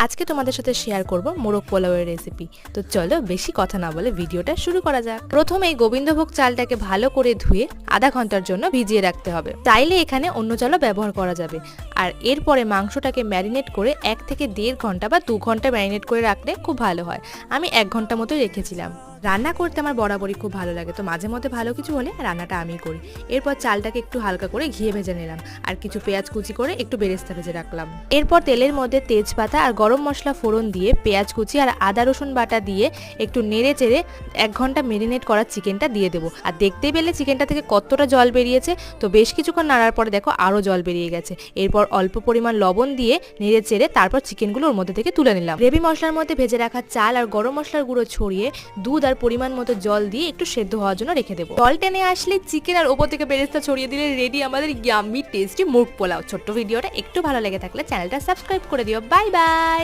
আজকে তোমাদের সাথে শেয়ার করব মোরগ পোলাওয়ের রেসিপি। তো চলো বেশি কথা না বলে ভিডিওটা শুরু করা যাক। প্রথমেই গোবিন্দভোগ চালটাকে ভালো করে ধুয়ে আধা ঘন্টার জন্য ভিজিয়ে রাখতে হবে। চাইলে এখানে অন্য চালও ব্যবহার করা যাবে। আর এরপরে মাংসটাকে ম্যারিনেট করে 1 থেকে 1.5 ঘন্টা বা 2 ঘন্টা ম্যারিনেট করে রাখলে খুব ভালো হয়। আমি 1 ঘন্টা মতোই রেখেছিলাম। রান্না করতে আমার বরাবরই খুব ভালো লাগে, তো মাঝে মধ্যে ভালো কিছু হলে রান্নাটা আমি করি। এরপর চালটাকে একটু হালকা করে ঘিয়ে ভেজে নিলাম আর কিছু পেঁয়াজ কুচি করে একটু বেরেস্তা ভেজে রাখলাম। এরপর তেলের মধ্যে তেজপাতা আর গরম মশলা ফোড়ন দিয়ে পেঁয়াজ কুচি আর আদা রসুন বাটা দিয়ে একটু নেড়ে চেড়ে 1 ঘন্টা মেরিনেট করা চিকেনটা দিয়ে দেবো। আর দেখতে পেলে চিকেনটা থেকে কতটা জল বেরিয়েছে। তো বেশ কিছুক্ষণ নাড়ার পরে দেখো আরও জল বেরিয়ে গেছে। এরপর অল্প পরিমাণ লবণ দিয়ে নেড়ে চেড়ে তারপর চিকেনগুলো ওর মধ্যে থেকে তুলে নিলাম। গ্রেভি মশলার মধ্যে ভেজে রাখা চাল আর গরম মশলার গুঁড়ো ছড়িয়ে দুধ আর পরিমাণ মতো জল দিয়ে একটু সেদ্ধ হওয়ার জন্য রেখে দেবো। জল টেনে আসলে চিকেন আর ওপর থেকে বেরেস্তা ছড়িয়ে দিলে রেডি আমাদের ইয়াম্মি টেস্টি মুরগ পোলাও। ছোট্ট ভিডিওটা একটু ভালো লেগে থাকলে চ্যানেলটা সাবস্ক্রাইব করে দিও। Bye bye.